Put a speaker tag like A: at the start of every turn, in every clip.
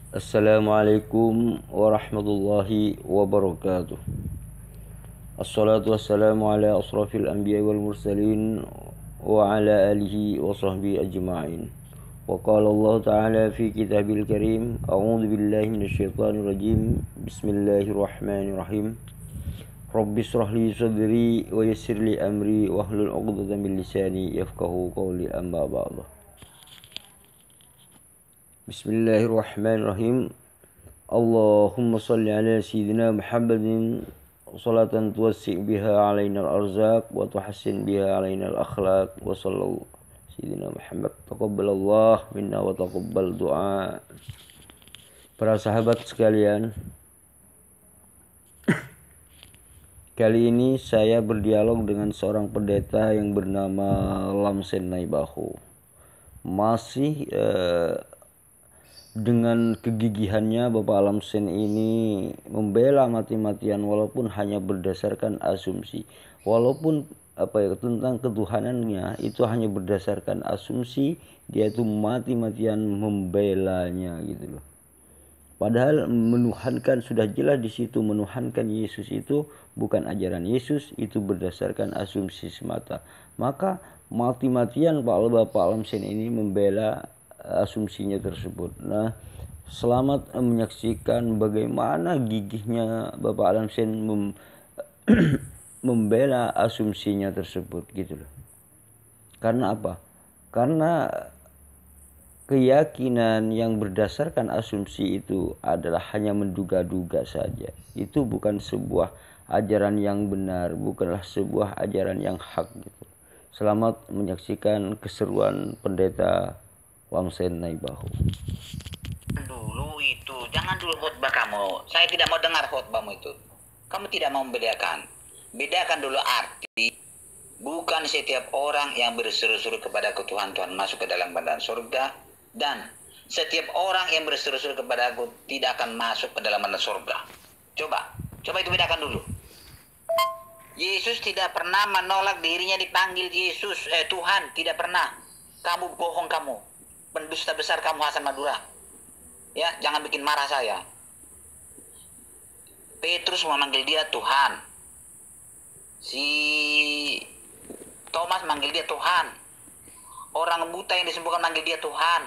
A: Assalamualaikum warahmatullahi wabarakatuh. Assalatu wassalamu ala asrafil anbiya wal mursalin wa ala alihi wa sahbihi ajma'in. Wa qala Allah ta'ala fi kitabil karim, a'udzu billahi minasyaitonir rajim. Bismillahirrahmanirrahim. Rabbi shrah li sadri wa yassir li amri wahlul 'uqdatam min lisani yafqahu qawli, amma ba'du. Bismillahirrahmanirrahim. Allahumma salli ala sayyidina Muhammadin salatan tuwassi' biha alaina al-arzaq wa tuhassin biha alaina al-akhlaq wa sallallahu sayyidina Muhammad taqabbalallah minna wa taqabbal du'a. Para sahabat sekalian, kali ini saya berdialog dengan seorang pendeta yang bernama Lamsen Naibahu. Masih dengan kegigihannya Bapak Lamsen ini membela mati-matian walaupun hanya berdasarkan asumsi, walaupun tentang ketuhanannya itu hanya berdasarkan asumsi, dia itu mati-matian membelanya gitu loh. Padahal menuhankan, sudah jelas di situ menuhankan Yesus itu bukan ajaran Yesus, itu berdasarkan asumsi semata. Maka mati-matian Bapak Lamsen ini membela asumsinya tersebut. Nah, selamat menyaksikan bagaimana gigihnya Bapak Lamsen membela asumsinya tersebut gitu loh. Karena apa? Karena keyakinan yang berdasarkan asumsi itu adalah hanya menduga-duga saja. Itu bukan sebuah ajaran yang benar, bukanlah sebuah ajaran yang hak gitu. Selamat menyaksikan keseruan pendeta Lamsen Naibahu.
B: Dulu itu, jangan dulu khotbah kamu. Saya tidak mau dengar khotbahmu itu. Kamu tidak mau membedakan. Bedakan dulu arti. Bukan setiap orang yang berseru-seru kepada Tuhan masuk ke dalam badan surga, dan setiap orang yang berseru-seru kepada Aku tidak akan masuk ke dalam badan surga. Coba itu bedakan dulu. Yesus tidak pernah menolak dirinya dipanggil Tuhan, tidak pernah. Kamu bohong kamu. Pendusta besar kamu Hasan Madura. Ya, jangan bikin marah saya. Petrus memanggil dia Tuhan. Si Thomas manggil dia Tuhan. Orang buta yang disembuhkan manggil dia Tuhan.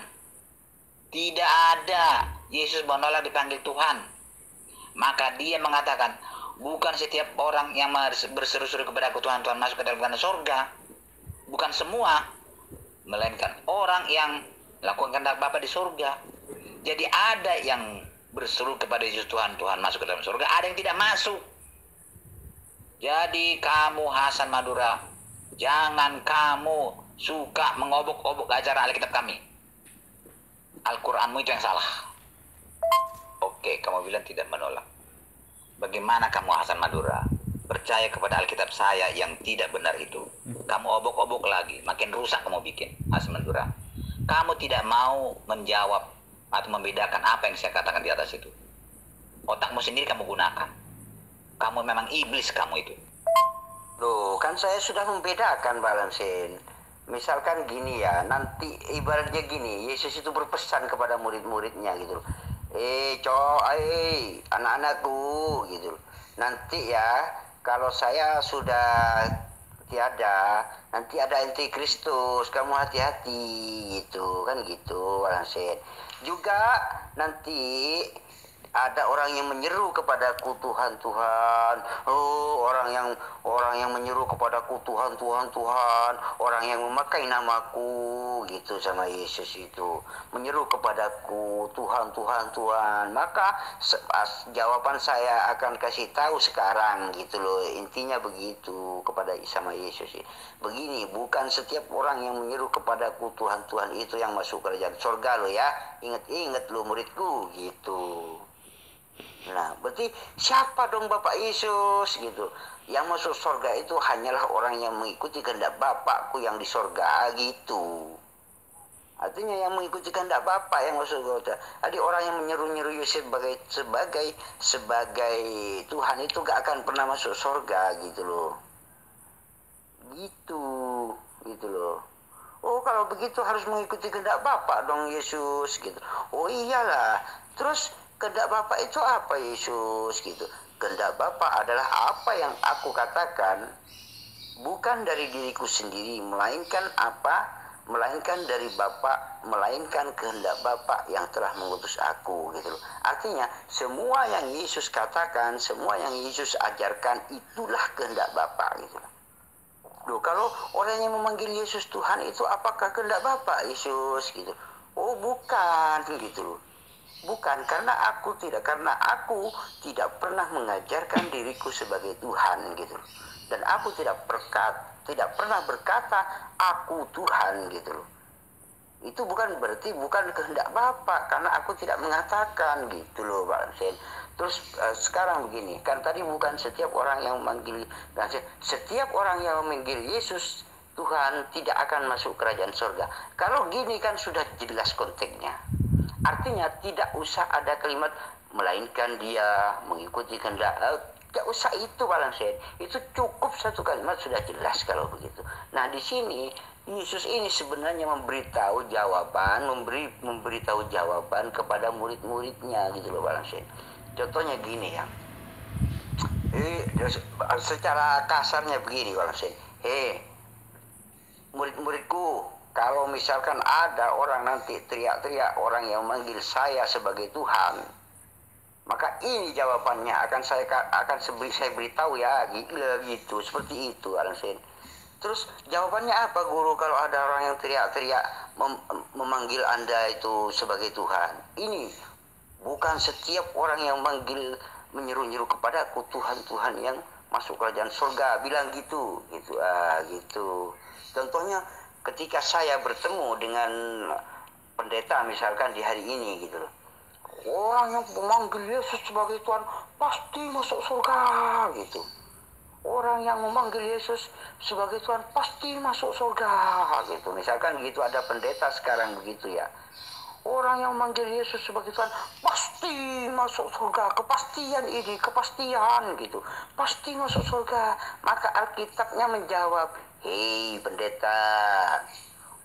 B: Tidak ada Yesus menolak dipanggil Tuhan. Maka dia mengatakan, bukan setiap orang yang berseru-seru kepada Aku Tuhan masuk ke dalam surga. Bukan semua, melainkan orang yang lakukan kehendak Bapa di surga. Jadi ada yang berseru kepada Yesus Tuhan masuk ke dalam surga, ada yang tidak masuk. Jadi kamu Hasan Madura, jangan kamu suka mengobok-obok ajaran Alkitab kami. Al-Quranmu itu yang salah. Oke, kamu bilang tidak menolak. Bagaimana kamu Hasan Madura percaya kepada Alkitab saya yang tidak benar itu? Kamu obok-obok lagi, makin rusak kamu bikin Hasan Madura. Kamu tidak mau menjawab atau membedakan apa yang saya katakan di atas itu. Otakmu sendiri kamu gunakan. Kamu memang iblis kamu itu.
C: Loh, kan saya sudah membedakan Pak Lamsen. Misalkan gini ya, nanti ibaratnya gini, Yesus itu berpesan kepada murid-muridnya gitu loh. Anak-anakku gitu loh. Nanti ya, kalau saya sudah tiada, nanti ada antikristus, kamu hati-hati gitu kan gitu Lamsen. Juga nanti ada orang yang menyeru kepadaku Tuhan Tuhan. Orang yang menyeru kepadaku Tuhan Tuhan Tuhan, orang yang memakai namaku gitu sama Yesus itu, menyeru kepadaku Tuhan Tuhan Tuhan. Maka jawaban saya akan kasih tahu sekarang gitu loh, intinya begitu kepada sama Yesus. Begini, bukan setiap orang yang menyeru kepadaku Tuhan Tuhan itu yang masuk kerajaan surga lo ya. Ingat lo muridku gitu. Nah, berarti siapa dong Bapak Yesus gitu? Yang masuk surga itu hanyalah orang yang mengikuti kehendak Bapakku yang di surga gitu. Artinya yang mengikuti kehendak Bapa yang masuk surga. Jadi orang yang menyeru-nyeru Yesus sebagai Tuhan itu gak akan pernah masuk surga gitu loh. Gitu loh. Oh kalau begitu harus mengikuti kehendak Bapa dong Yesus gitu. Oh iyalah. Terus kehendak Bapa itu apa Yesus gitu. Kehendak Bapa adalah apa yang aku katakan, bukan dari diriku sendiri, melainkan apa? Melainkan dari Bapa, melainkan kehendak Bapa yang telah mengutus aku gitu loh. Artinya semua yang Yesus katakan, semua yang Yesus ajarkan itulah kehendak Bapa gitu loh. Loh, kalau orang yang memanggil Yesus Tuhan itu apakah kehendak Bapa Yesus gitu? Oh, bukan gitu loh. Bukan, karena aku tidak pernah mengajarkan diriku sebagai Tuhan gitu loh. Dan aku tidak pernah berkata aku Tuhan gitu loh. Itu bukan berarti bukan kehendak Bapa, karena aku tidak mengatakan gitu loh Pak Sen. Terus sekarang begini, kan tadi bukan setiap orang yang memanggil, setiap orang yang memanggil Yesus Tuhan tidak akan masuk kerajaan surga. Kalau gini kan sudah jelas konteksnya. Artinya tidak usah ada kalimat melainkan dia mengikuti kehendak. Tidak usah itu Pak Sen. Itu cukup satu kalimat sudah jelas kalau begitu. Nah di sini Yesus ini sebenarnya memberitahu jawaban kepada murid-muridnya gitu loh Pak Sen. Contohnya gini ya, secara kasarnya begini Pak Sen. Murid-muridku, kalau misalkan ada orang nanti teriak-teriak orang yang manggil saya sebagai Tuhan, maka ini jawabannya akan saya beritahu ya gitu, seperti itu Pak Sen. Terus jawabannya apa guru kalau ada orang yang teriak-teriak memanggil Anda itu sebagai Tuhan? Ini bukan setiap orang yang menyeru-nyeru kepadaku Tuhan yang masuk kerajaan surga bilang gitu gitu. Contohnya ketika saya bertemu dengan pendeta misalkan di hari ini gitu loh, orang yang memanggil Yesus sebagai Tuhan pasti masuk surga gitu. Orang yang memanggil Yesus sebagai Tuhan pasti masuk surga gitu. Misalkan gitu ada pendeta sekarang begitu ya. Orang yang memanggil Yesus sebagai Tuhan pasti masuk surga. Kepastian ini, kepastian gitu. Pasti masuk surga. Maka Alkitabnya menjawab, hei pendeta,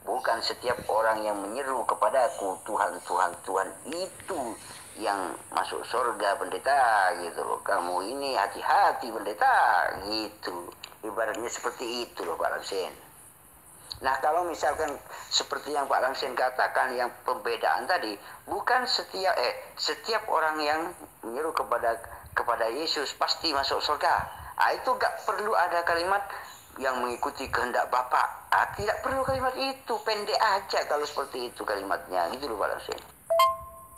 C: bukan setiap orang yang menyeru kepadaku Tuhan, Tuhan, Tuhan itu yang masuk surga pendeta gitu loh. Kamu ini hati-hati pendeta gitu. Ibaratnya seperti itu loh Pak Lamsen. Nah kalau misalkan seperti yang Pak Lamsen katakan, yang pembedaan tadi, bukan setiap orang yang menyeru kepada Yesus pasti masuk surga. Itu gak perlu ada kalimat yang mengikuti kehendak Bapa. Tidak perlu kalimat itu, pendek aja kalau seperti itu kalimatnya, gitu loh Pak Lamsen.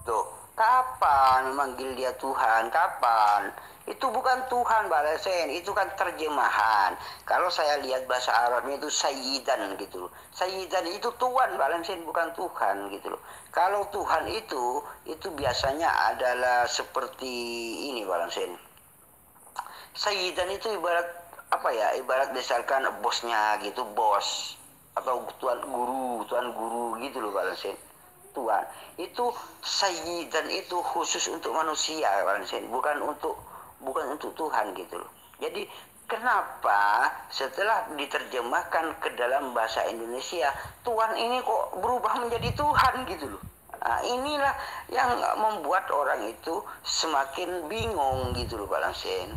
C: Tuh, kapan memanggil dia Tuhan? Kapan? Itu bukan Tuhan Pak Lamsen, itu kan terjemahan. Kalau saya lihat bahasa Arabnya itu sayyidan gitu loh. Sayyidan itu Tuhan Pak Lamsen, bukan Tuhan gitu loh. Kalau Tuhan itu biasanya adalah seperti ini Pak Lamsen. Sayyidan itu ibarat apa ya? Ibarat misalkan bosnya gitu, bos atau tuan guru gitu loh Pak Lamsen. Tuhan itu sayyidan itu khusus untuk manusia Pak Lamsen, bukan untuk Tuhan gitu loh. Jadi kenapa setelah diterjemahkan ke dalam bahasa Indonesia Tuhan ini kok berubah menjadi Tuhan gitu loh. Nah, inilah yang membuat orang itu semakin bingung gitu loh Pak Lamsen.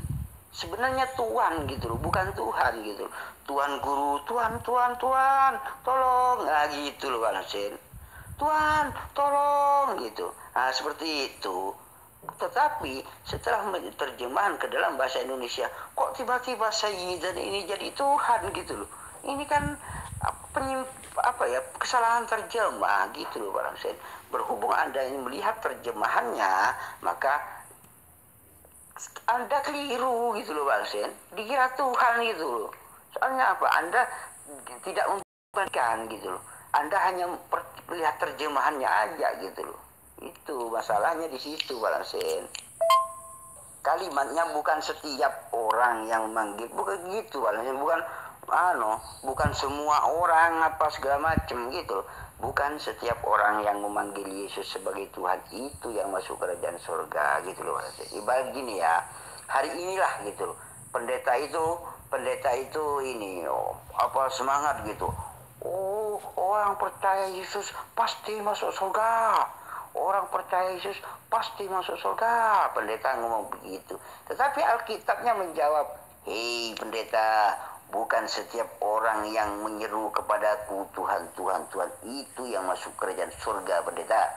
C: Sebenarnya Tuhan gitu loh, bukan Tuhan gitu loh. Tuan guru, Tuhan, tolong, nah gitu loh Pak Lamsen. Tuhan, tolong gitu. Nah, seperti itu. Tetapi setelah terjemahan ke dalam bahasa Indonesia, kok tiba-tiba sayyidan ini jadi Tuhan gitu loh. Ini kan kesalahan terjemah gitu loh Pak Lamsen. Berhubung Anda ini melihat terjemahannya, maka Anda keliru gitu loh Pak Lamsen. Dikira Tuhan gitu loh. Soalnya apa? Anda tidak memperhatikan gitu loh. Anda hanya melihat terjemahannya aja gitu loh. Itu masalahnya di situ Pak Lamsen. Kalimatnya bukan setiap orang yang memanggil, bukan gitu Pak Lamsen. Bukan semua orang apa segala macam gitu loh. Bukan setiap orang yang memanggil Yesus sebagai Tuhan itu yang masuk kerajaan surga gitu loh Pak Lamsen. Ibarat gini ya, hari inilah gitu loh. Pendeta itu ini semangat gitu. Oh, orang percaya Yesus pasti masuk surga. Orang percaya Yesus pasti masuk surga. Pendeta ngomong begitu. Tetapi Alkitabnya menjawab, hei pendeta, bukan setiap orang yang menyeru kepadaku Tuhan, Tuhan, Tuhan itu yang masuk kerajaan surga, pendeta.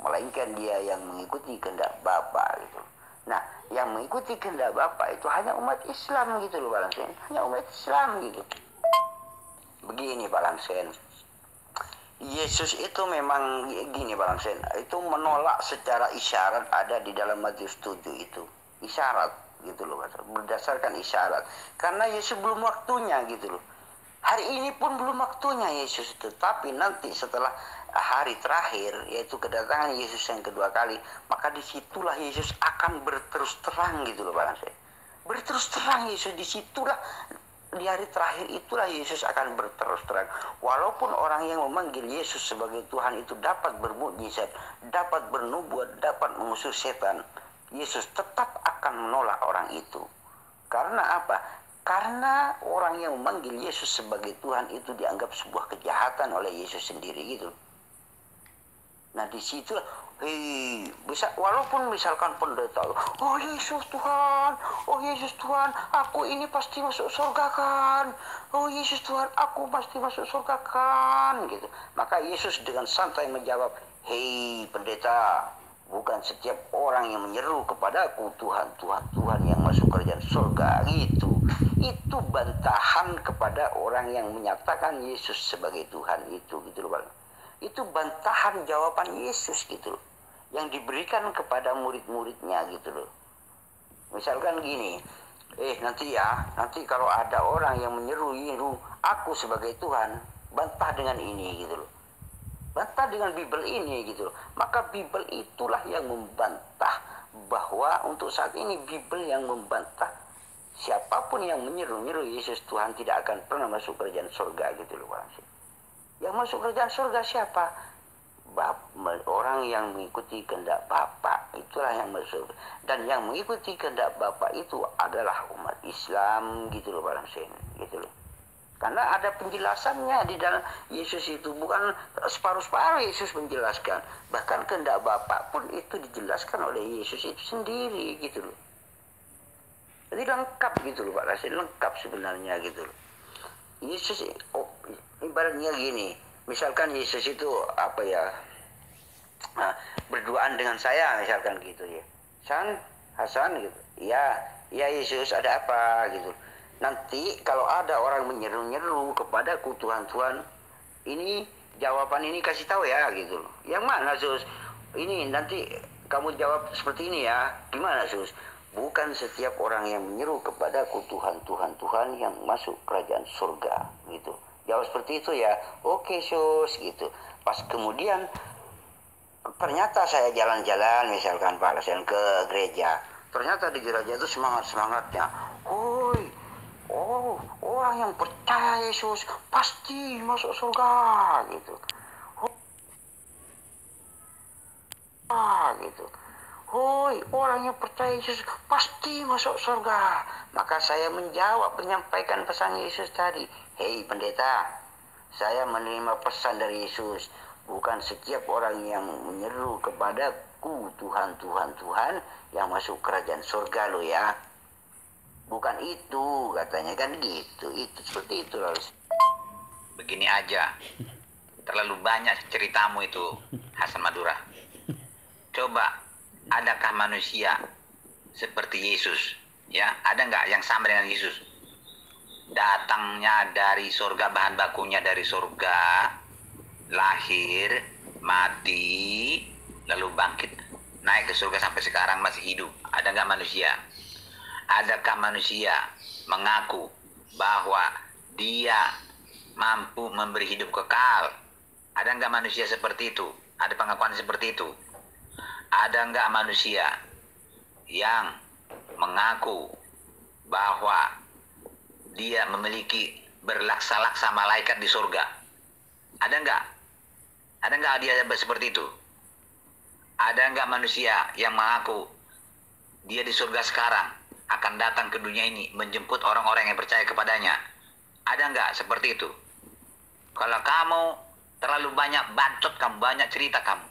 C: Melainkan dia yang mengikuti kehendak Bapa gitu. Nah, yang mengikuti kehendak Bapa itu hanya umat Islam gitu loh, Pak Lamsen. Hanya umat Islam gitu. Begini Pak Lamsen. Yesus itu memang gini Pak Lamsen, itu menolak secara isyarat ada di dalam Matius 7 itu. Isyarat gitu loh, berdasarkan isyarat. Karena Yesus belum waktunya gitu loh. Hari ini pun belum waktunya Yesus itu, tapi nanti setelah hari terakhir, yaitu kedatangan Yesus yang kedua kali, maka disitulah Yesus akan berterus terang gitu loh Pak Lamsen. Berterus terang Yesus disitulah. Di hari terakhir itulah Yesus akan berterus terang. Walaupun orang yang memanggil Yesus sebagai Tuhan itu dapat bermukjizat, dapat bernubuat, dapat mengusir setan, Yesus tetap akan menolak orang itu. Karena apa? Karena orang yang memanggil Yesus sebagai Tuhan itu dianggap sebuah kejahatan oleh Yesus sendiri gitu. Nah disitulah, walaupun misalkan pendeta, oh Yesus Tuhan, oh Yesus Tuhan, aku ini pasti masuk surga kan, oh Yesus Tuhan, aku pasti masuk surga kan, gitu. Maka Yesus dengan santai menjawab, hei pendeta, bukan setiap orang yang menyeru kepadaku Tuhan, Tuhan, Tuhan yang masuk kerajaan surga, gitu. Itu bantahan kepada orang yang menyatakan Yesus sebagai Tuhan itu, gitu loh Pak. Itu bantahan jawaban Yesus gitu loh, yang diberikan kepada murid-muridnya gitu loh. Misalkan gini, nanti kalau ada orang yang menyeru aku sebagai Tuhan, bantah dengan ini gitu loh. Bantah dengan Bible ini gitu loh. Maka Bible itulah yang membantah bahwa untuk saat ini Bible yang membantah siapapun yang menyeru Yesus Tuhan tidak akan pernah masuk kerajaan surga gitu loh Pak. Yang masuk kerajaan surga siapa? Orang yang mengikuti kehendak Bapa, itulah yang masuk. Dan yang mengikuti kehendak Bapa itu adalah umat Islam gitu loh Pak Lamsen, gitu loh. Karena ada penjelasannya di dalam Yesus itu, bukan separuh-separuh Yesus menjelaskan. Bahkan kehendak Bapa pun itu dijelaskan oleh Yesus itu sendiri gitu loh. Jadi lengkap gitu loh Pak Lamsen, lengkap sebenarnya gitu loh. Yesus ibaratnya gini, misalkan Yesus itu berduaan dengan saya misalkan gitu ya, Hasan gitu, ya Yesus ada apa gitu. Nanti kalau ada orang menyeru kepadaku Tuhan, Tuhan, ini jawaban ini kasih tahu ya gitu. Yang mana Sus? Ini nanti kamu jawab seperti ini ya. Gimana Sus? Bukan setiap orang yang menyeru kepadaku Tuhan, Tuhan, Tuhan yang masuk kerajaan surga gitu. Jawab seperti itu ya. Oke Sus gitu. Pas kemudian ternyata saya jalan-jalan misalkan Pak Lamsen ke gereja. Ternyata di gereja itu semangat-semangatnya. Orang yang percaya Yesus pasti masuk surga gitu. Gitu. Orang yang percaya Yesus pasti masuk surga. Maka saya menyampaikan pesan Yesus tadi. Hei pendeta, saya menerima pesan dari Yesus. Bukan setiap orang yang menyeru kepadaku Tuhan, Tuhan, Tuhan yang masuk kerajaan surga lo ya. Bukan itu katanya kan gitu. Itu seperti itu loh.
B: Begini aja. Terlalu banyak ceritamu itu, Hasan Madura. Coba, adakah manusia seperti Yesus? Ya, ada nggak yang sama dengan Yesus? Datangnya dari surga, bahan bakunya dari surga, lahir, mati, lalu bangkit, naik ke surga sampai sekarang masih hidup. Ada nggak manusia? Adakah manusia mengaku bahwa dia mampu memberi hidup kekal? Ada nggak manusia seperti itu? Ada pengakuan seperti itu? Ada nggak manusia yang mengaku bahwa dia memiliki berlaksa-laksa malaikat di surga? Ada nggak? Ada nggak dia seperti itu? Ada nggak manusia yang mengaku dia di surga sekarang akan datang ke dunia ini menjemput orang-orang yang percaya kepadanya? Ada nggak seperti itu? Kalau kamu terlalu banyak bacot kamu, banyak cerita kamu.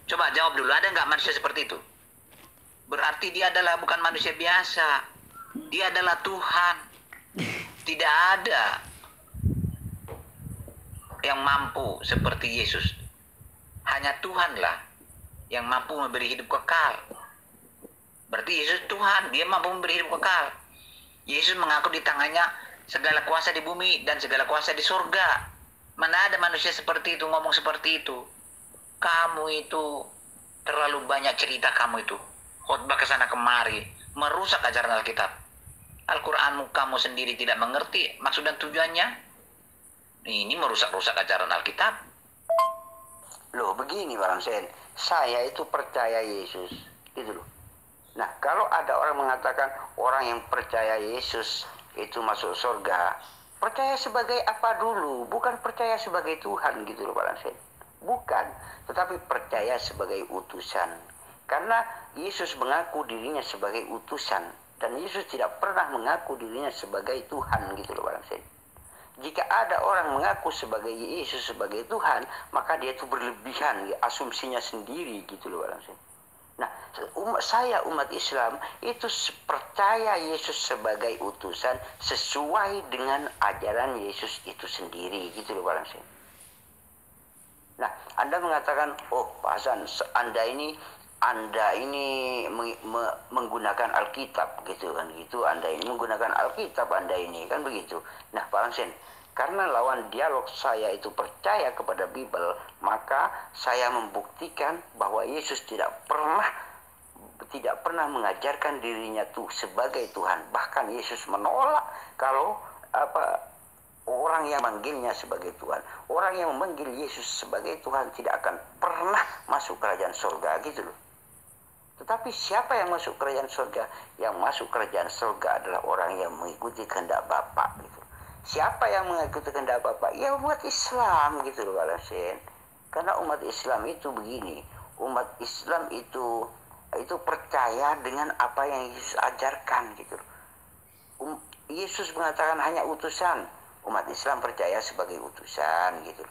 B: Coba jawab dulu, ada nggak manusia seperti itu? Berarti dia adalah bukan manusia biasa. Dia adalah Tuhan. Tidak ada yang mampu seperti Yesus. Hanya Tuhanlah yang mampu memberi hidup kekal. Berarti Yesus Tuhan, dia mampu memberi hidup kekal. Yesus mengaku di tangannya segala kuasa di bumi dan segala kuasa di surga. Mana ada manusia seperti itu, ngomong seperti itu. Kamu itu terlalu banyak cerita kamu itu. Khotbah kesana kemari, merusak ajaran Alkitab. Al-Quranmu kamu sendiri tidak mengerti maksud dan tujuannya. Ini merusak-rusak ajaran Alkitab.
C: Loh begini Bang Sen, saya itu percaya Yesus, gitu loh. Nah kalau ada orang mengatakan orang yang percaya Yesus itu masuk surga, percaya sebagai apa dulu? Bukan percaya sebagai Tuhan gitu loh Bang Sen. Bukan, tetapi percaya sebagai utusan. Karena Yesus mengaku dirinya sebagai utusan dan Yesus tidak pernah mengaku dirinya sebagai Tuhan gitu loh Bang Sen. Jika ada orang mengaku sebagai Yesus sebagai Tuhan, maka dia itu berlebihan, asumsinya sendiri gitu loh Bang Sen. Nah, saya umat Islam itu percaya Yesus sebagai utusan sesuai dengan ajaran Yesus itu sendiri gitu loh Bang Sen. Nah, Anda mengatakan, oh Pak Hasan, Anda ini menggunakan Alkitab gitu kan gitu, Anda ini menggunakan Alkitab, Anda ini kan begitu. Nah, Pak Hansen, karena lawan dialog saya itu percaya kepada Bible, maka saya membuktikan bahwa Yesus tidak pernah mengajarkan dirinya tuh sebagai Tuhan. Bahkan Yesus menolak kalau orang yang manggilnya sebagai Tuhan. Orang yang memanggil Yesus sebagai Tuhan tidak akan pernah masuk kerajaan surga gitu loh. Tetapi siapa yang masuk kerajaan surga? Yang masuk kerajaan surga adalah orang yang mengikuti kehendak Bapa gitu. Siapa yang mengikuti kehendak Bapa? Ya umat Islam gitu loh Pak Hasan. Karena umat Islam itu begini, umat Islam itu percaya dengan apa yang Yesus ajarkan gitu. Yesus mengatakan hanya utusan, umat Islam percaya sebagai utusan gitu.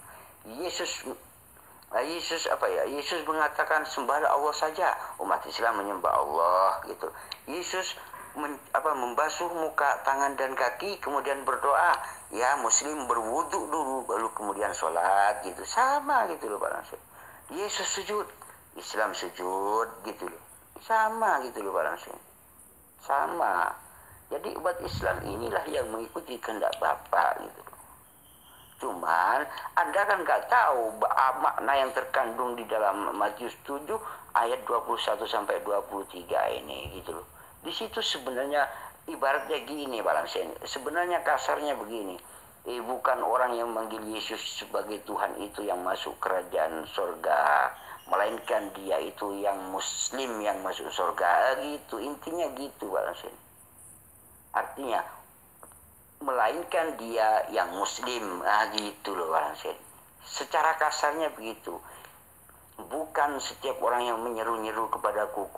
C: Yesus mengatakan sembahlah Allah saja, umat Islam menyembah Allah gitu. Yesus membasuh muka, tangan dan kaki kemudian berdoa, ya Muslim berwudu dulu baru kemudian sholat gitu. Sama gitu loh Pak Nasir. Yesus sujud, Islam sujud gitu loh. Sama gitu loh Pak Nasir. Sama. Jadi umat Islam inilah yang mengikuti kehendak Bapa gitu. Cuman Anda kan nggak tahu makna yang terkandung di dalam Matius 7 ayat 21 sampai 23 ini gitu loh. Di situ sebenarnya ibaratnya gini Pak Lamsen. Sebenarnya kasarnya begini. Bukan orang yang manggil Yesus sebagai Tuhan itu yang masuk kerajaan surga, melainkan dia itu yang Muslim yang masuk surga gitu. Intinya gitu Pak Lamsen. Artinya melainkan dia yang Muslim, gitu loh Pak Lamsen. Secara kasarnya begitu. Bukan setiap orang yang menyeru-nyeru kepadaku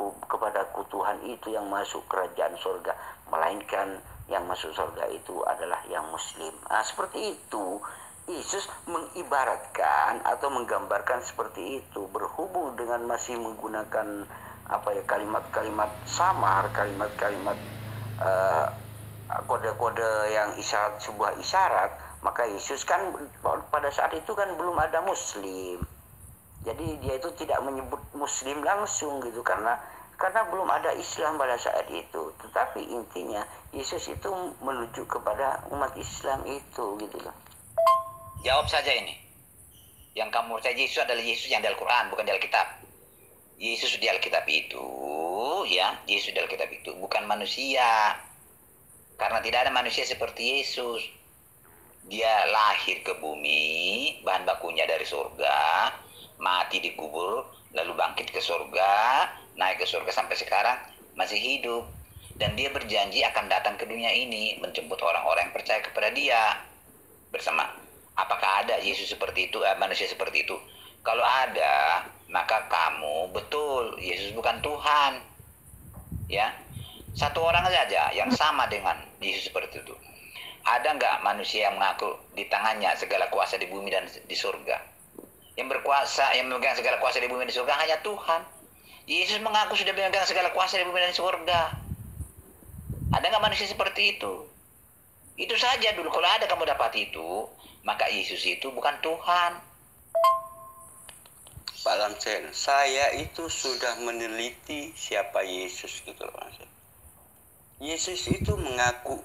C: Tuhan itu yang masuk kerajaan surga, melainkan yang masuk surga itu adalah yang Muslim. Seperti itu. Yesus mengibaratkan atau menggambarkan seperti itu, berhubung dengan masih menggunakan kalimat-kalimat samar, kalimat-kalimat kode-kode yang sebuah isyarat, maka Yesus kan pada saat itu kan belum ada Muslim. Jadi dia itu tidak menyebut Muslim langsung gitu karena belum ada Islam pada saat itu. Tetapi intinya Yesus itu menuju kepada umat Islam itu gitu loh.
B: Jawab saja ini. Yang kamu percaya Yesus adalah Yesus yang di Al-Quran, bukan di Alkitab. Yesus di Alkitab itu, ya, Yesus di Alkitab itu bukan manusia. Karena tidak ada manusia seperti Yesus. Dia lahir ke bumi, bahan bakunya dari surga, mati dikubur, lalu bangkit ke surga, naik ke surga sampai sekarang masih hidup. Dan dia berjanji akan datang ke dunia ini, menjemput orang-orang yang percaya kepada dia. Bersama, apakah ada Yesus seperti itu, manusia seperti itu? Kalau ada, maka kamu betul, Yesus bukan Tuhan. Ya, satu orang saja yang sama dengan Yesus seperti itu. Ada nggak manusia yang mengaku di tangannya segala kuasa di bumi dan di surga? Yang berkuasa, yang memegang segala kuasa di bumi dan di surga hanya Tuhan. Yesus mengaku sudah memegang segala kuasa di bumi dan di surga. Ada nggak manusia seperti itu? Itu saja dulu. Kalau ada kamu dapat itu, maka Yesus itu bukan Tuhan.
D: Pak Lamsen, saya itu sudah meneliti siapa Yesus gitu loh. Yesus itu mengaku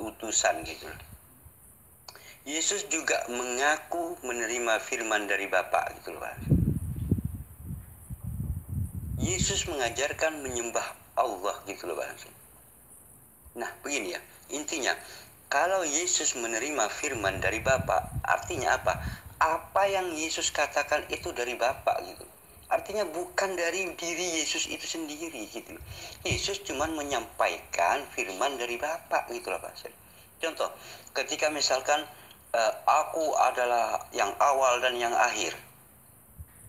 D: utusan gitu loh. Yesus juga mengaku menerima firman dari Bapa gitu loh. Yesus mengajarkan menyembah Allah gitu loh Pak. Nah begini ya, intinya kalau Yesus menerima firman dari Bapa, artinya apa? Apa yang Yesus katakan itu dari Bapa gitu. Artinya bukan dari diri Yesus itu sendiri gitu. Yesus cuma menyampaikan firman dari Bapa gitu loh Pak. Contoh, ketika misalkan aku adalah yang awal dan yang akhir.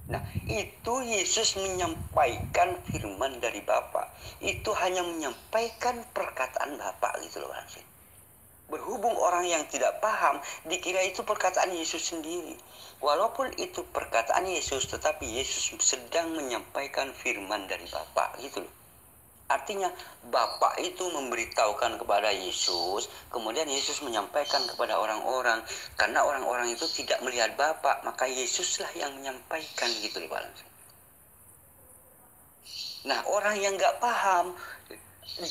D: Nah, itu Yesus menyampaikan firman dari Bapa. Itu hanya menyampaikan perkataan Bapa gitu loh Pak. Berhubung orang yang tidak paham, dikira itu perkataan Yesus sendiri. Walaupun itu perkataan Yesus, tetapi Yesus sedang menyampaikan firman dari Bapa gitu loh. Artinya Bapa itu memberitahukan kepada Yesus, kemudian Yesus menyampaikan kepada orang-orang. Karena orang-orang itu tidak melihat Bapa, maka Yesuslah yang menyampaikan gitu loh Pak. Nah, orang yang nggak paham,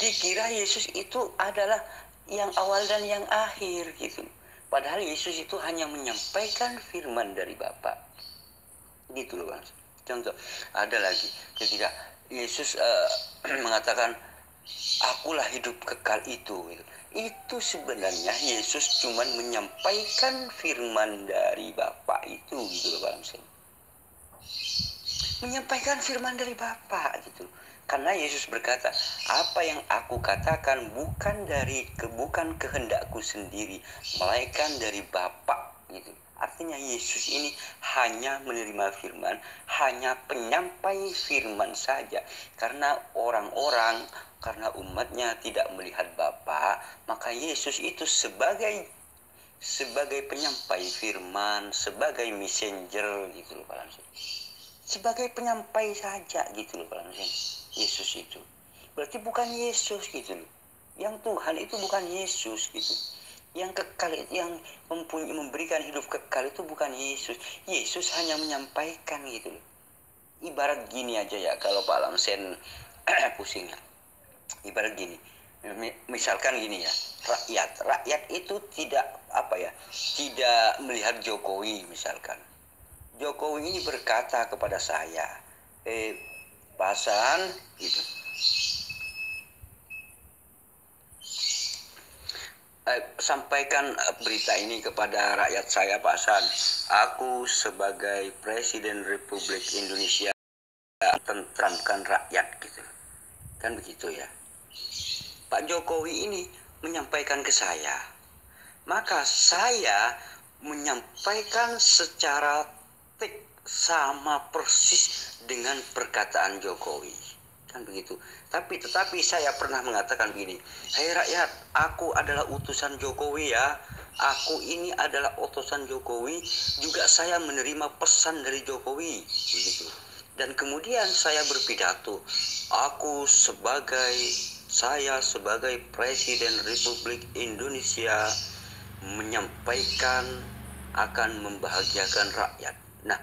D: dikira Yesus itu adalah yang awal dan yang akhir gitu. Padahal Yesus itu hanya menyampaikan firman dari Bapa. Gitu loh Bang. Contoh, ada lagi ketika Yesus mengatakan, akulah hidup kekal itu. Gitu. Itu sebenarnya Yesus cuma menyampaikan firman dari Bapa itu gitu loh Bang. Menyampaikan firman dari Bapa gitu. Karena Yesus berkata, apa yang aku katakan bukan kehendakku sendiri, melainkan dari Bapa gitu. Artinya Yesus ini hanya menerima firman, hanya penyampai firman saja. Karena karena umatnya tidak melihat Bapa, maka Yesus itu sebagai penyampai firman, sebagai messenger gitu loh Pak. Sebagai penyampai saja gitu loh Pak. Yesus itu berarti bukan Yesus gitu loh. Yang Tuhan itu bukan Yesus gitu. Yang kekal itu, yang memberikan hidup kekal itu bukan Yesus. Yesus hanya menyampaikan gitu loh. Ibarat gini aja ya, kalau Pak Lamsen pusing ya. Ibarat gini, misalkan gini ya, rakyat itu tidak melihat Jokowi misalkan. Jokowi ini berkata kepada saya, Pak Hasan, gitu. Sampaikan berita ini kepada rakyat saya, Pak Hasan. Aku sebagai Presiden Republik Indonesia tentramkan rakyat, gitu. Kan begitu ya. Pak Jokowi ini menyampaikan ke saya. Maka saya menyampaikan secara sama persis dengan perkataan Jokowi, kan begitu. Tetapi saya pernah mengatakan begini, hai rakyat, aku adalah utusan Jokowi ya, aku ini adalah utusan Jokowi, juga saya menerima pesan dari Jokowi, begitu. Dan kemudian saya berpidato, saya sebagai Presiden Republik Indonesia menyampaikan akan membahagiakan rakyat. Nah,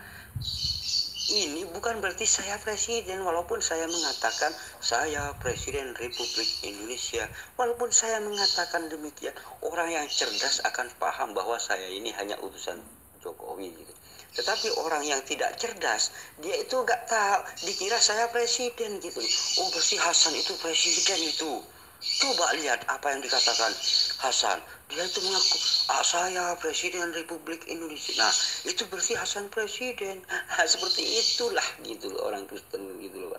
D: ini bukan berarti saya presiden, walaupun saya mengatakan saya Presiden Republik Indonesia. Walaupun saya mengatakan demikian, orang yang cerdas akan paham bahwa saya ini hanya utusan Jokowi gitu. Tetapi orang yang tidak cerdas, dia itu nggak tahu, dikira saya presiden gitu. Oh, berarti Hasan itu presiden itu. Coba lihat apa yang dikatakan Hasan. Dia itu mengaku, saya Presiden Republik Indonesia. Nah, itu berarti Hasan presiden. Nah, seperti itulah gitu loh orang Kristen gitu loh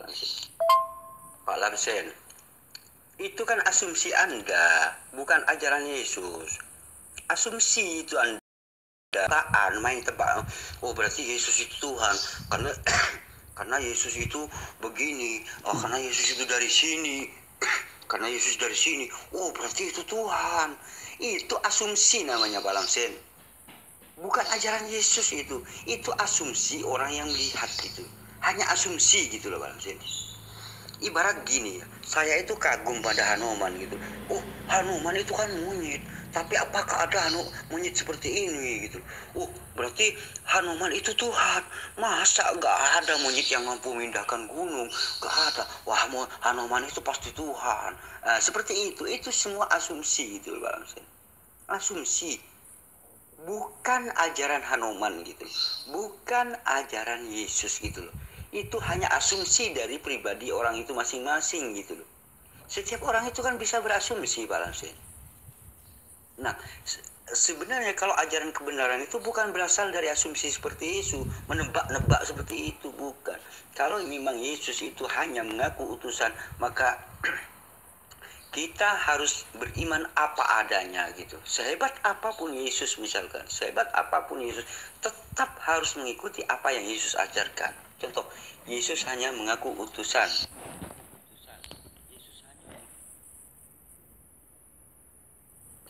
D: Pak Lamsen. Itu kan asumsi Anda, bukan ajaran Yesus. Asumsi itu Anda main tebak. Oh, berarti Yesus itu Tuhan. Karena Yesus itu begini. Oh, karena Yesus itu dari sini. karena Yesus dari sini, oh berarti itu Tuhan. Itu asumsi namanya Pak Lamsen. Bukan ajaran Yesus itu asumsi orang yang melihat gitu. Hanya asumsi gitu loh Pak Lamsen. Ibarat gini ya, saya itu kagum pada Hanuman gitu. Oh, Hanuman itu kan monyet, tapi apakah ada monyet seperti ini gitu? Oh, berarti Hanuman itu Tuhan. Masa gak ada monyet yang mampu memindahkan gunung? Gak ada. Wah, Hanuman itu pasti Tuhan. Seperti itu semua asumsi gitu Pak Lamsen. Asumsi. Bukan ajaran Hanuman gitu. Bukan ajaran Yesus gitu loh. Itu hanya asumsi dari pribadi orang itu masing-masing gitu loh. Setiap orang itu kan bisa berasumsi Pak Lamsen. Nah, sebenarnya kalau ajaran kebenaran itu bukan berasal dari asumsi seperti itu, menebak-nebak seperti itu, bukan. Kalau memang Yesus itu hanya mengaku utusan, maka kita harus beriman apa adanya gitu. Sehebat apapun Yesus misalkan, sehebat apapun Yesus, tetap harus mengikuti apa yang Yesus ajarkan. Contoh, Yesus hanya mengaku utusan.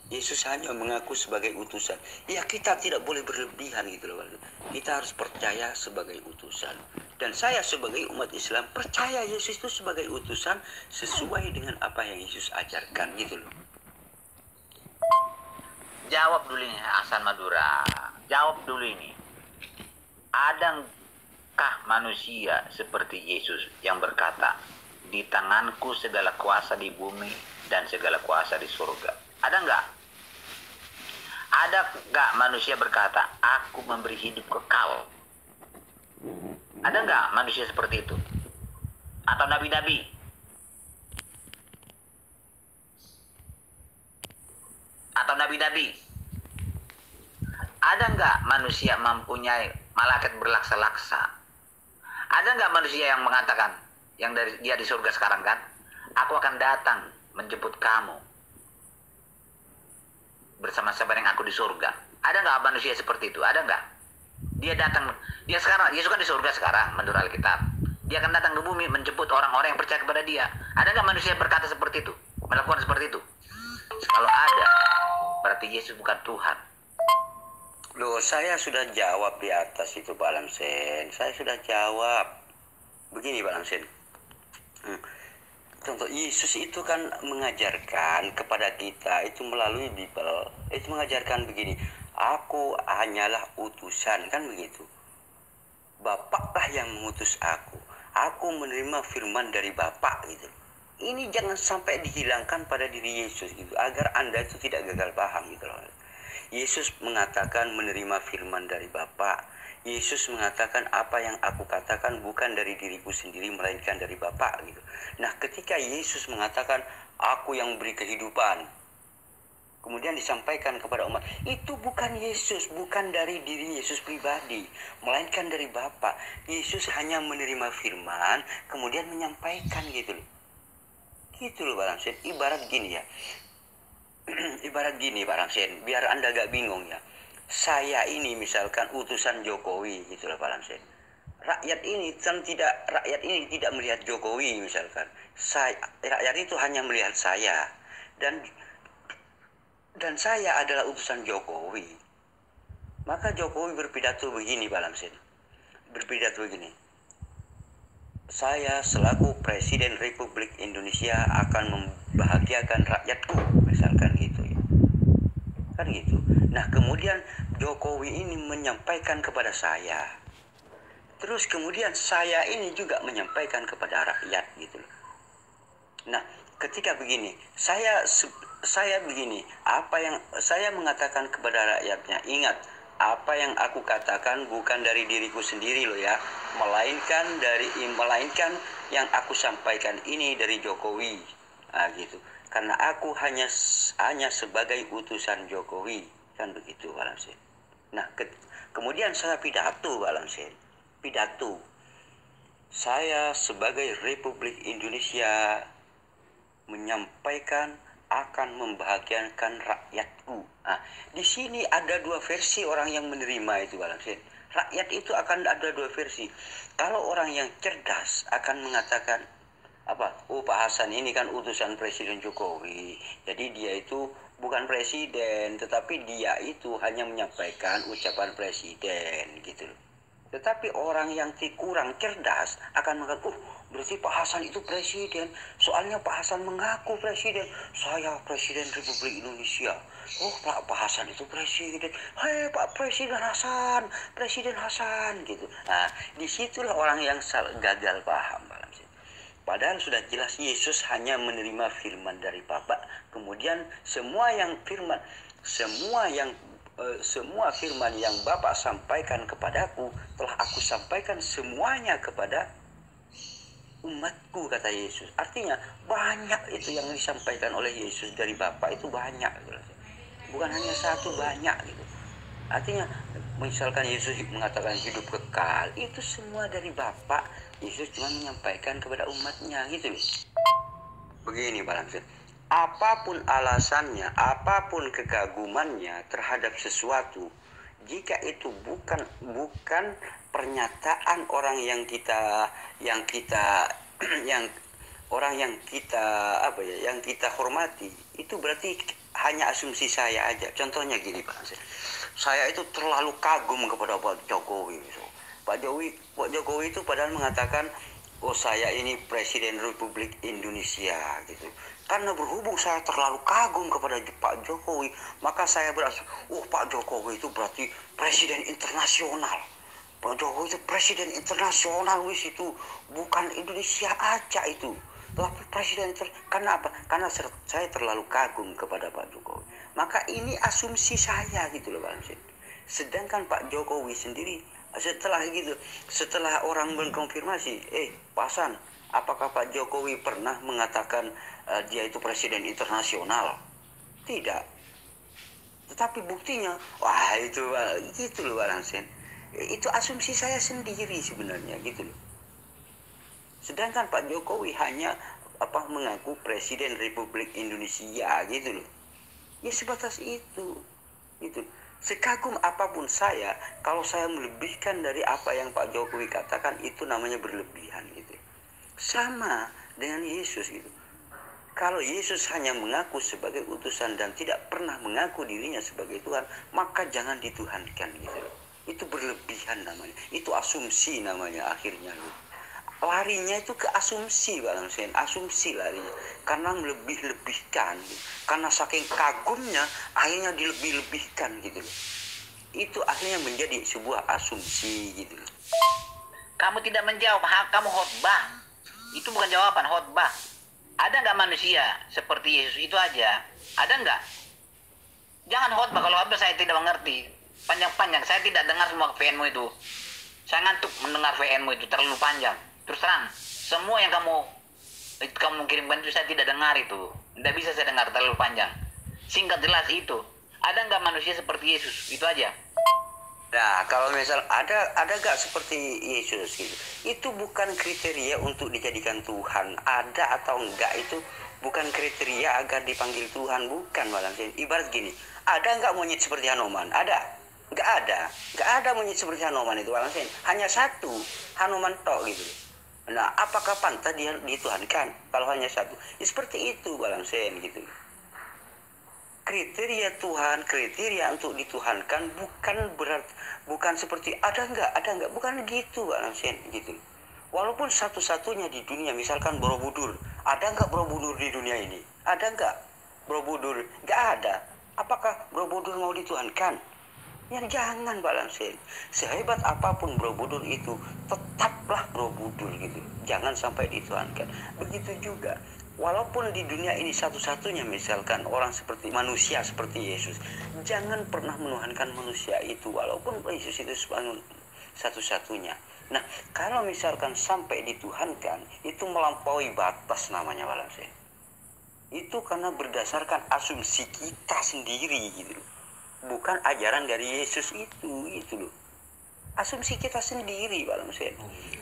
D: Yesus hanya mengaku sebagai utusan. Ya kita tidak boleh berlebihan gitu loh. Kita harus percaya sebagai utusan. Dan saya sebagai umat Islam percaya Yesus itu sebagai utusan sesuai dengan apa yang Yesus ajarkan gitu loh.
B: Jawab dulu ini Hasan Madura. Jawab dulu ini. Adakah manusia seperti Yesus yang berkata, di tanganku segala kuasa di bumi dan segala kuasa di surga? Ada enggak? Ada enggak manusia berkata, aku memberi hidup kekal? Ada enggak manusia seperti itu? Atau nabi-nabi? Atau nabi-nabi? Ada enggak manusia mempunyai malaikat berlaksa-laksa? Ada enggak manusia yang mengatakan, yang dari dia di surga sekarang kan, aku akan datang menjemput kamu bersama-sama dengan aku di surga? Ada nggak manusia seperti itu? Ada nggak? Dia datang, dia sekarang, Yesus kan di surga sekarang menurut Alkitab. Dia akan datang ke bumi menjemput orang-orang yang percaya kepada dia. Ada nggak manusia yang berkata seperti itu? Melakukan seperti itu? Kalau ada, berarti Yesus bukan Tuhan.
D: Loh, saya sudah jawab di atas itu Pak Lamsen. Saya sudah jawab. Begini Pak Lamsen. Contoh, Yesus itu kan mengajarkan kepada kita itu melalui Bible. Itu mengajarkan begini, aku hanyalah utusan, kan begitu. Bapaklah yang mengutus aku. Aku menerima firman dari Bapak gitu. Ini jangan sampai dihilangkan pada diri Yesus gitu, agar Anda itu tidak gagal paham gitu loh. Yesus mengatakan menerima firman dari Bapa. Yesus mengatakan apa yang aku katakan bukan dari diriku sendiri melainkan dari Bapa gitu. Nah, ketika Yesus mengatakan aku yang beri kehidupan, kemudian disampaikan kepada umat, itu bukan Yesus, bukan dari diri Yesus pribadi, melainkan dari Bapa. Yesus hanya menerima firman, kemudian menyampaikan gitu loh. Gitu loh Pak Ramsen. Ibarat gini ya. Ibarat gini Pak Ramsen, biar Anda gak bingung ya. Saya ini misalkan utusan Jokowi gitu loh Pak Ramsen. Rakyat ini tidak melihat Jokowi misalkan. Rakyat itu hanya melihat saya. Dan saya adalah utusan Jokowi. Maka Jokowi berpidato begini Pak Lamsen. Berpidato begini. Saya selaku Presiden Republik Indonesia akan membahagiakan rakyatku. Misalkan gitu ya. Kan gitu. Nah kemudian Jokowi ini menyampaikan kepada saya. Terus kemudian saya ini juga menyampaikan kepada rakyat gitu. Nah ketika begini, saya begini, apa yang saya mengatakan kepada rakyatnya, ingat, apa yang aku katakan bukan dari diriku sendiri loh ya, melainkan yang aku sampaikan ini dari Jokowi. Nah, gitu. Karena aku hanya sebagai utusan Jokowi, kan begitu Pak Lamsen. Nah, kemudian saya pidato Pak Lamsen. Pidato. Saya sebagai Republik Indonesia menyampaikan akan membahagiakan rakyatku. Nah, di sini ada dua versi orang yang menerima itu Pak Lamsen. Rakyat itu akan ada dua versi. Kalau orang yang cerdas akan mengatakan, Oh, Pak Hasan ini kan utusan Presiden Jokowi, jadi dia itu bukan presiden, tetapi dia itu hanya menyampaikan ucapan presiden gitu loh. Tetapi orang yang kurang cerdas akan mengatakan, berarti Pak Hasan itu presiden. Soalnya Pak Hasan mengaku presiden. Saya Presiden Republik Indonesia. Oh, Pak Hasan itu presiden. Hei, Pak Presiden Hasan gitu. Nah, disitulah orang yang gagal paham. Padahal sudah jelas Yesus hanya menerima firman dari Bapa. Kemudian semua firman yang Bapa sampaikan kepadaku telah aku sampaikan semuanya kepada umatku, kata Yesus. Artinya banyak itu yang disampaikan oleh Yesus dari Bapa, itu banyak. Bukan hanya satu, banyak gitu. Artinya misalkan Yesus mengatakan hidup kekal, itu semua dari Bapa. Yesus cuma menyampaikan kepada umatnya gitu loh. Begini Pak Lamsir, apapun alasannya, apapun kekagumannya terhadap sesuatu, jika itu bukan pernyataan orang yang kita hormati, itu berarti hanya asumsi saya aja. Contohnya gini Pak Lamsir, saya itu terlalu kagum kepada Pak Jokowi. Pak Jokowi itu padahal mengatakan, oh saya ini Presiden Republik Indonesia gitu. Karena berhubung saya terlalu kagum kepada Pak Jokowi, maka saya berasa, Pak Jokowi itu berarti Presiden internasional. Pak Jokowi itu Presiden internasional, wis itu bukan Indonesia aja itu. Tapi Presiden karena apa? Karena saya terlalu kagum kepada Pak Jokowi. Maka ini asumsi saya gitu loh Pak Hamzin. Sedangkan Pak Jokowi sendiri setelah orang mengkonfirmasi, Pak Hasan, apakah Pak Jokowi pernah mengatakan dia itu presiden internasional? Tidak. Tetapi buktinya, itu gitu loh Pak Hansen. Itu asumsi saya sendiri sebenarnya gitu loh. Sedangkan Pak Jokowi hanya mengaku presiden Republik Indonesia gitu loh. Ya sebatas itu. Gitu. Sekagum apapun saya, kalau saya melebihkan dari apa yang Pak Jokowi katakan, itu namanya berlebihan gitu. Sama dengan Yesus gitu. Kalau Yesus hanya mengaku sebagai utusan dan tidak pernah mengaku dirinya sebagai Tuhan, maka jangan dituhankan gitu. Itu berlebihan namanya. Itu asumsi namanya akhirnya gitu. Larinya itu ke asumsi Pak Lamsen, asumsi larinya karena melebih-lebihkan gitu. Karena saking kagumnya akhirnya dilebih-lebihkan gitu loh. Itu akhirnya menjadi sebuah asumsi gitu loh.
B: Kamu tidak menjawab, kamu khotbah. Itu bukan jawaban, khotbah. Ada nggak manusia seperti Yesus itu aja? Ada nggak? Jangan khotbah, kalau khotbah saya tidak mengerti. Panjang-panjang, saya tidak dengar semua VN-mu itu. Saya ngantuk mendengar VN-mu itu, terlalu panjang. Terus terang, semua yang kamu kirimkan itu saya tidak dengar itu. Tidak bisa saya dengar, terlalu panjang. Singkat jelas itu. Ada nggak manusia seperti Yesus? Itu aja.
D: Nah, kalau misal ada gak seperti Yesus gitu, itu bukan kriteria untuk dijadikan Tuhan. Ada atau enggak itu bukan kriteria agar dipanggil Tuhan, bukan malah. Ibarat gini, ada nggak monyet seperti Hanuman? Ada? Nggak ada monyet seperti Hanuman itu malah. Hanya satu, Hanuman tok gitu. Nah, apakah pantas dia dituhankan kalau hanya satu? Ya, seperti itu Balang Sen gitu. Kriteria Tuhan, kriteria untuk dituhankan bukan seperti ada enggak, bukan gitu Balang Sen gitu. Walaupun satu-satunya di dunia, misalkan Borobudur, ada enggak Borobudur di dunia ini? Ada enggak Borobudur? Enggak ada. Apakah Borobudur mau dituhankan? Ya jangan Pak Lamsen. Sehebat apapun Borobudur itu, tetaplah Borobudur gitu. Jangan sampai dituhankan. Begitu juga, walaupun di dunia ini satu-satunya misalkan orang seperti manusia seperti Yesus, jangan pernah menuhankan manusia itu, walaupun Yesus itu satu-satunya. Nah, kalau misalkan sampai dituhankan, itu melampaui batas namanya Pak Lamsen. Itu karena berdasarkan asumsi kita sendiri gitu loh. Bukan ajaran dari Yesus itu loh. Asumsi kita sendiri Pak Lamsen.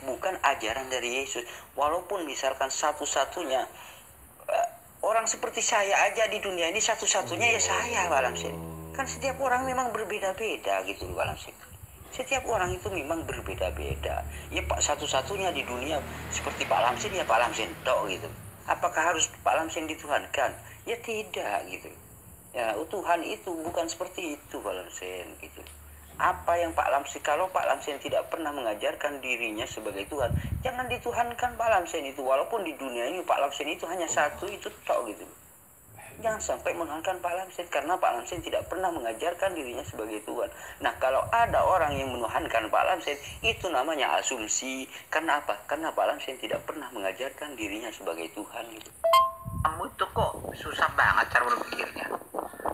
D: Bukan ajaran dari Yesus. Walaupun misalkan satu-satunya orang seperti saya aja di dunia ini, satu-satunya ya saya Pak Lamsen. Kan setiap orang memang berbeda-beda gitu Pak Lamsen. Setiap orang itu memang berbeda-beda. Ya Pak, satu-satunya di dunia seperti Pak Lamsin ya Pak Lamsin tok gitu. Apakah harus Pak Lamsin dituhankan? Ya tidak gitu. Ya, Tuhan itu bukan seperti itu Pak Lamsin gitu. Apa yang Pak Lamsin, kalau Pak Lamsin tidak pernah mengajarkan dirinya sebagai Tuhan, jangan dituhankan Pak Lamsin itu. Walaupun di dunia ini Pak Lamsin itu hanya satu, itu tok gitu. Jangan sampai menuhankan Pak Lamsin, karena Pak Lamsin tidak pernah mengajarkan dirinya sebagai Tuhan. Nah, kalau ada orang yang menuhankan Pak Lamsin, itu namanya asumsi. Karena apa? Karena Pak Lamsin tidak pernah mengajarkan dirinya sebagai Tuhan gitu.
B: Kamu itu kok susah banget cara berpikirnya.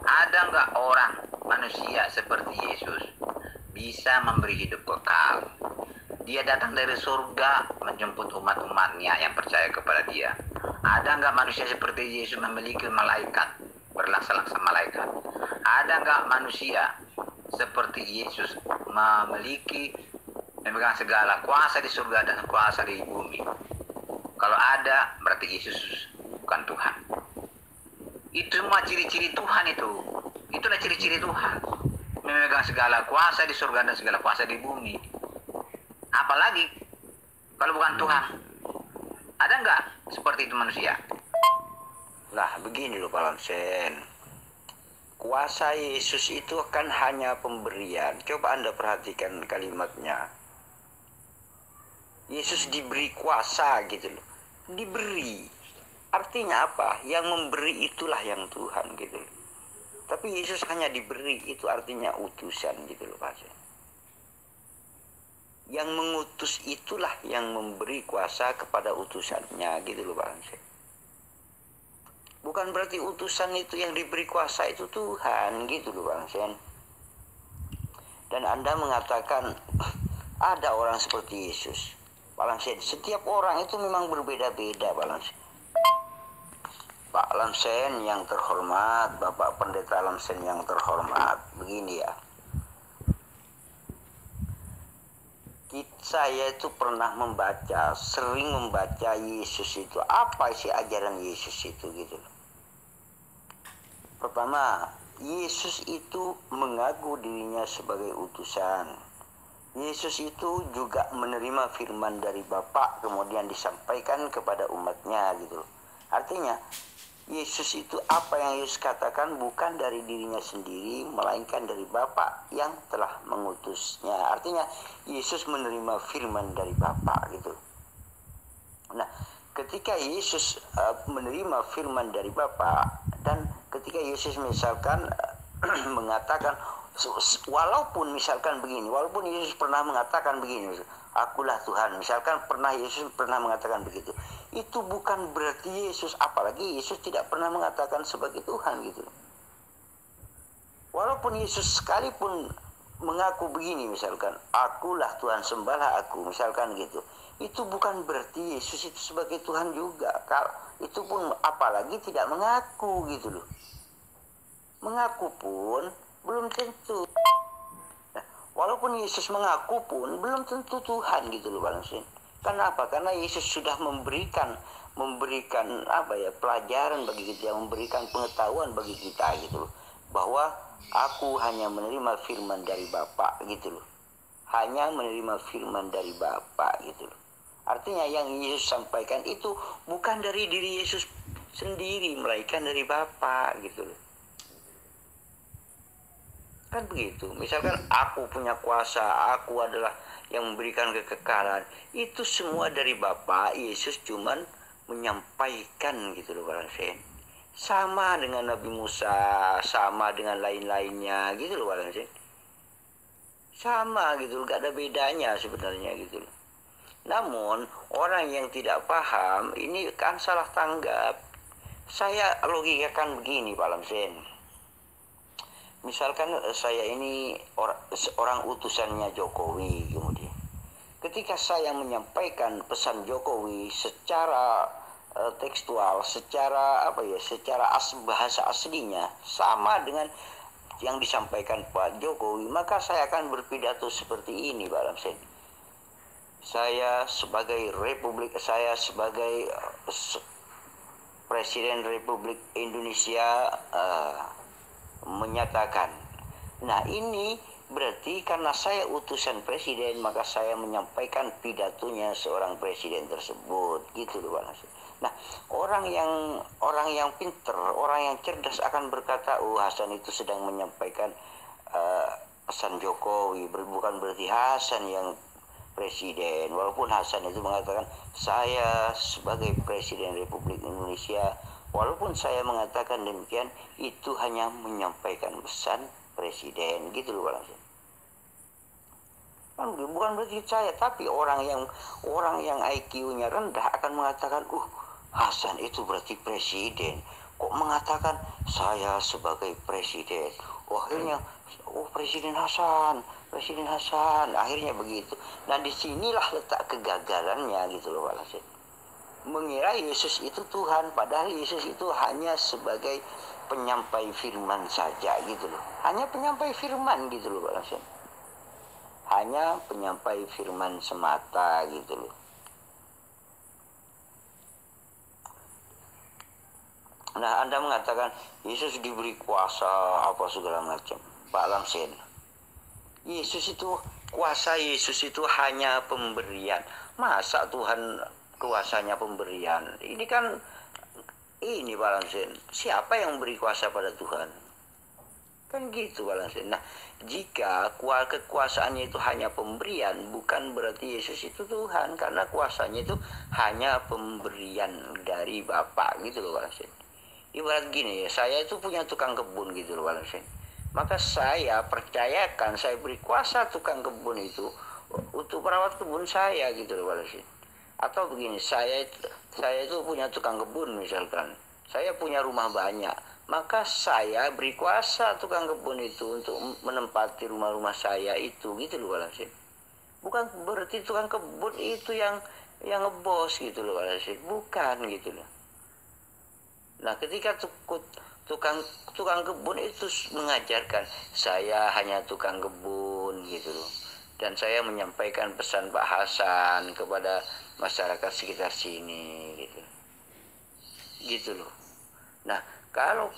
B: Ada nggak orang manusia seperti Yesus bisa memberi hidup kekal? Dia datang dari surga menjemput umat-umatnya yang percaya kepada dia. Ada nggak manusia seperti Yesus memiliki malaikat, berlaksa-laksa malaikat? Ada nggak manusia seperti Yesus memegang segala kuasa di surga dan kuasa di bumi? Kalau ada, berarti Yesus bukan Tuhan. Itu semua ciri-ciri Tuhan itu. Itulah ciri-ciri Tuhan. Memegang segala kuasa di surga dan segala kuasa di bumi. Apalagi kalau bukan Tuhan. Ada nggak seperti itu manusia?
D: Nah, begini loh Pak Lamsen. Kuasa Yesus itu kan hanya pemberian. Coba Anda perhatikan kalimatnya. Yesus diberi kuasa gitu loh. Diberi. Artinya apa? Yang memberi itulah yang Tuhan gitu loh. Tapi Yesus hanya diberi, itu artinya utusan gitu loh Pak. Yang mengutus itulah yang memberi kuasa kepada utusannya gitu loh Pak. Bukan berarti utusan itu yang diberi kuasa itu Tuhan gitu loh Bang Sen. Dan Anda mengatakan ada orang seperti Yesus. Pak Lamsen, setiap orang itu memang berbeda-beda Pak Lamsen. Pak Lamsen yang terhormat, Bapak Pendeta Lamsen yang terhormat, begini ya. Saya itu pernah membaca, sering membaca Yesus itu. Apa sih ajaran Yesus itu gitu. Pertama, Yesus itu mengaku dirinya sebagai utusan. Yesus itu juga menerima firman dari Bapa kemudian disampaikan kepada umatnya gitu. Artinya Yesus itu apa yang Yesus katakan bukan dari dirinya sendiri melainkan dari Bapa yang telah mengutusnya. Artinya Yesus menerima firman dari Bapa gitu. Nah, ketika Yesus menerima firman dari Bapa dan ketika Yesus misalkan mengatakan walaupun misalkan begini, walaupun Yesus pernah mengatakan begini, akulah Tuhan, misalkan Yesus pernah mengatakan begitu, itu bukan berarti Yesus, apalagi Yesus tidak pernah mengatakan sebagai Tuhan gitu. Walaupun Yesus sekalipun mengaku begini, misalkan akulah Tuhan, sembahlah aku, misalkan gitu, itu bukan berarti Yesus itu sebagai Tuhan juga. Itu pun apalagi tidak mengaku gitu loh. Mengaku pun belum tentu. Nah, walaupun Yesus mengaku pun belum tentu Tuhan gitu loh Bang Sin. Kenapa? Karena Yesus sudah memberikan apa ya, pelajaran bagi kita, memberikan pengetahuan bagi kita gitu loh, bahwa aku hanya menerima firman dari Bapa gitu loh. Hanya menerima firman dari Bapa gitu loh. Artinya yang Yesus sampaikan itu bukan dari diri Yesus sendiri, melainkan dari Bapa gitu loh. Kan begitu. Misalkan aku punya kuasa, aku adalah yang memberikan kekekalan. Itu semua dari Bapa. Yesus cuman menyampaikan gitu loh Bang Sen. Sama dengan Nabi Musa, sama dengan lain-lainnya gitu loh Bang Sen. Sama gitu loh, gak ada bedanya sebenarnya gitu loh. Namun orang yang tidak paham ini kan salah tanggap. Saya logikakan begini Pak Lamsen. Misalkan saya ini orang utusannya Jokowi kemudian. Ketika saya menyampaikan pesan Jokowi secara tekstual, secara bahasa aslinya sama dengan yang disampaikan Pak Jokowi, maka saya akan berpidato seperti ini Pak Lamsen. Saya sebagai Presiden Republik Indonesia menyatakan, nah ini
C: Berarti karena saya utusan presiden, maka saya menyampaikan pidatonya seorang presiden tersebut, gitu loh Pak Nasir. Nah, orang yang pinter, orang yang cerdas akan berkata, oh Hasan itu sedang menyampaikan pesan Jokowi, bukan berarti Hasan yang presiden. Walaupun Hasan itu mengatakan saya sebagai presiden Republik Indonesia, walaupun saya mengatakan demikian, itu hanya menyampaikan pesan presiden, gitu loh Pak Nasir. Bukan berarti saya, tapi orang yang IQ-nya rendah akan mengatakan, Hasan itu berarti presiden. Kok mengatakan saya sebagai presiden? Akhirnya, Presiden Hasan, akhirnya begitu. Nah, disinilah letak kegagalannya, gitu loh Pak Nasir. Mengira Yesus itu Tuhan, padahal Yesus itu hanya sebagai penyampai firman saja, gitu loh. Hanya penyampai firman, gitu loh Pak Nasir. Hanya penyampai firman semata, gitu loh. Nah, Anda mengatakan Yesus diberi kuasa apa segala macam. Pak Lamsen, Yesus itu, kuasa Yesus itu hanya pemberian. Masa Tuhan kuasanya pemberian? Ini kan, ini Pak Lamsen, siapa yang beri kuasa pada Tuhan? Kan gitu Pak Lamsen. Nah, jika kekuasaannya itu hanya pemberian, bukan berarti Yesus itu Tuhan, karena kuasanya itu hanya pemberian dari Bapa, gitu loh Pak Lamsen. Ibarat gini ya, saya itu punya tukang kebun, gitu loh Pak Lamsen. Maka saya percayakan, saya beri kuasa tukang kebun itu untuk merawat kebun saya, gitu loh Pak Lamsen. Atau begini, saya itu punya tukang kebun misalkan, saya punya rumah banyak, maka saya beri kuasa tukang kebun itu untuk menempati rumah-rumah saya itu, gitu loh Pak Lamsen. Bukan berarti tukang kebun itu yang ngebos, gitu loh Pak Lamsen. Bukan, gitu loh. Nah, ketika tukang kebun itu mengajarkan, saya hanya tukang kebun, gitu loh. Dan saya menyampaikan pesan Pak Hasan kepada masyarakat sekitar sini, gitu. Gitu loh. Nah, kalau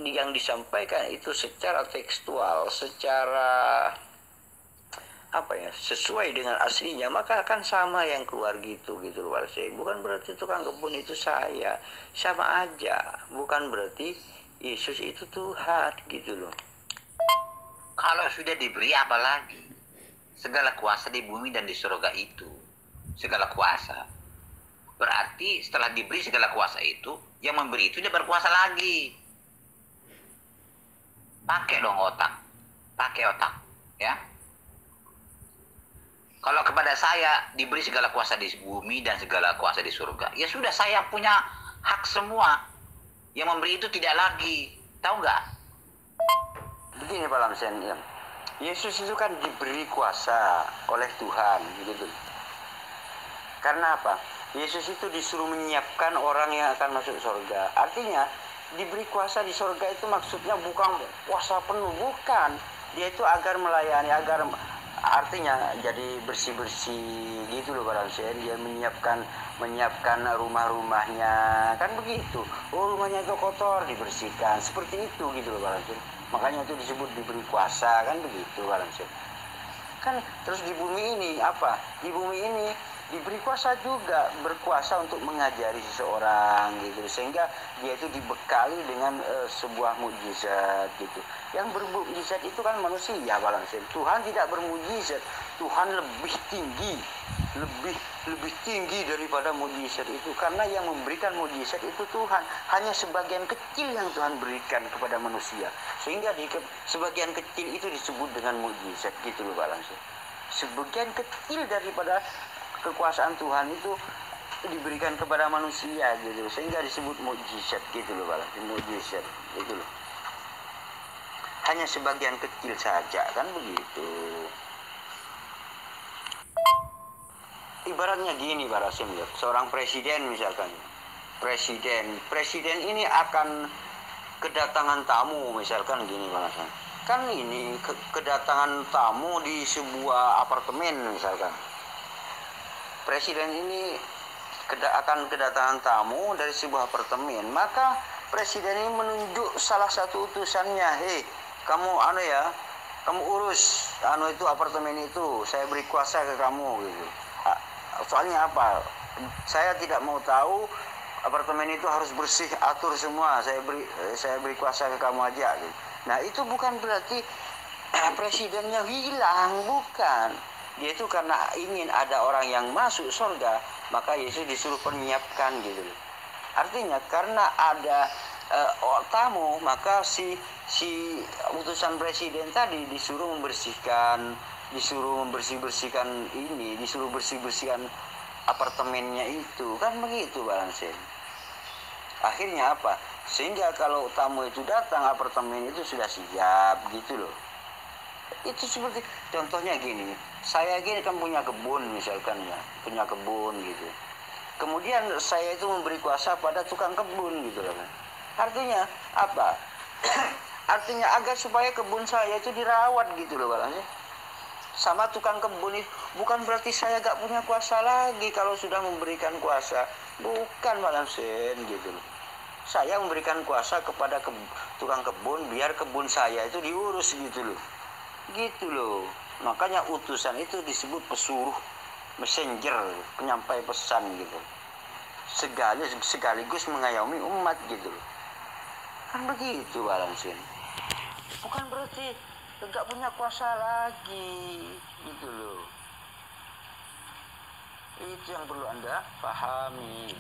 C: yang disampaikan itu secara tekstual, secara sesuai dengan aslinya, maka akan sama yang keluar gitu loh. Bukan berarti tukang kebun itu saya, sama aja. Bukan berarti Yesus itu Tuhan, gitu loh.
B: Kalau sudah diberi apa lagi? Segala kuasa di bumi dan di surga itu, segala kuasa. Berarti setelah diberi segala kuasa itu, yang memberi itu dia berkuasa lagi. Pakai dong otak, ya. Kalau kepada saya diberi segala kuasa di bumi dan segala kuasa di surga, ya sudah, saya punya hak semua. Yang memberi itu tidak lagi, tahu nggak?
C: Begini Pak Lamsen, ya. Yesus itu kan diberi kuasa oleh Tuhan, gitu. Karena apa? Yesus itu disuruh menyiapkan orang yang akan masuk surga. Artinya diberi kuasa di surga itu maksudnya bukan kuasa penuh, bukan. Dia itu agar melayani, artinya jadi bersih-bersih, gitu loh Pak Lamsen. Dia menyiapkan rumah-rumahnya, kan begitu. Rumahnya itu kotor, dibersihkan, seperti itu, gitu loh Pak Lamsen. Makanya itu disebut diberi kuasa, kan begitu Pak Lamsen. Kan terus di bumi ini apa? Di bumi ini diberi kuasa juga, berkuasa untuk mengajari seseorang, gitu, sehingga dia itu dibekali dengan sebuah mukjizat, gitu. Yang bermukjizat itu kan manusia, Pak Lamsen. Tuhan tidak bermukjizat, Tuhan lebih tinggi daripada mukjizat itu, karena yang memberikan mukjizat itu Tuhan. Hanya sebagian kecil yang Tuhan berikan kepada manusia, sehingga sebagian kecil itu disebut dengan mukjizat, gitu loh Pak Lamsen. Sebagian kecil daripada kekuasaan Tuhan itu diberikan kepada manusia, gitu, sehingga disebut mukjizat, gitu loh Pak Lamsen. Mukjizat, gitu loh. Hanya sebagian kecil saja, kan begitu. Ibaratnya gini Pak Rasim, ya. Seorang presiden misalkan, presiden ini akan kedatangan tamu, misalkan gini Pak Rasim. Kan ini kedatangan tamu di sebuah apartemen misalkan. Presiden ini akan kedatangan tamu dari sebuah apartemen, maka presiden ini menunjuk salah satu utusannya, kamu kamu urus itu apartemen itu, saya beri kuasa ke kamu gitu. Soalnya apa? Saya tidak mau tahu apartemen itu harus bersih, atur semua. Saya beri kuasa ke kamu aja gitu. Nah, itu bukan berarti presidennya hilang, bukan. Dia itu karena ingin ada orang yang masuk surga, maka Yesus disuruh menyiapkan gitu. Artinya karena ada tamu, maka si utusan presiden tadi disuruh membersihkan ini, disuruh bersihkan apartemennya itu, kan begitu Bang Sen. Akhirnya apa? Sehingga kalau tamu itu datang, apartemen itu sudah siap gitu loh. Itu seperti contohnya gini, saya gini kan punya kebun misalkan ya, punya kebun gitu. Kemudian saya itu memberi kuasa pada tukang kebun gitu loh. Artinya apa? Artinya agar supaya kebun saya itu dirawat gitu loh Bang. Sama tukang kebun itu bukan berarti saya gak punya kuasa lagi kalau sudah memberikan kuasa. Bukan Bang Sen gitu loh. Saya memberikan kuasa kepada tukang kebun biar kebun saya itu diurus gitu loh. Gitu loh. Makanya utusan itu disebut pesuruh, messenger, penyampai pesan gitu. Sekaligus mengayomi umat gitu loh. Kan begitu Bang Sen. Bukan berarti enggak punya kuasa lagi gitu loh. Itu yang perlu Anda pahami.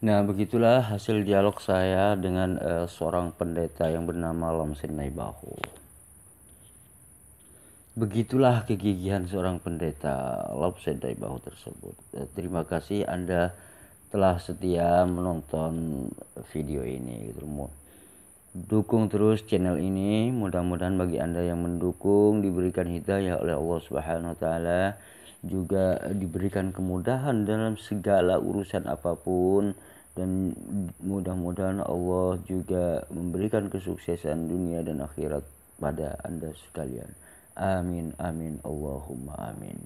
A: Nah, begitulah hasil dialog saya dengan seorang pendeta yang bernama Lomsen Naibahu. Begitulah kegigihan seorang pendeta Lomsen Naibahu tersebut. Terima kasih Anda telah setia menonton video ini gitu. Dukung terus channel ini, mudah-mudahan bagi Anda yang mendukung diberikan hidayah oleh Allah Subhanahu wa taala, juga diberikan kemudahan dalam segala urusan apapun, dan mudah-mudahan Allah juga memberikan kesuksesan dunia dan akhirat pada Anda sekalian. Amin amin Allahumma amin.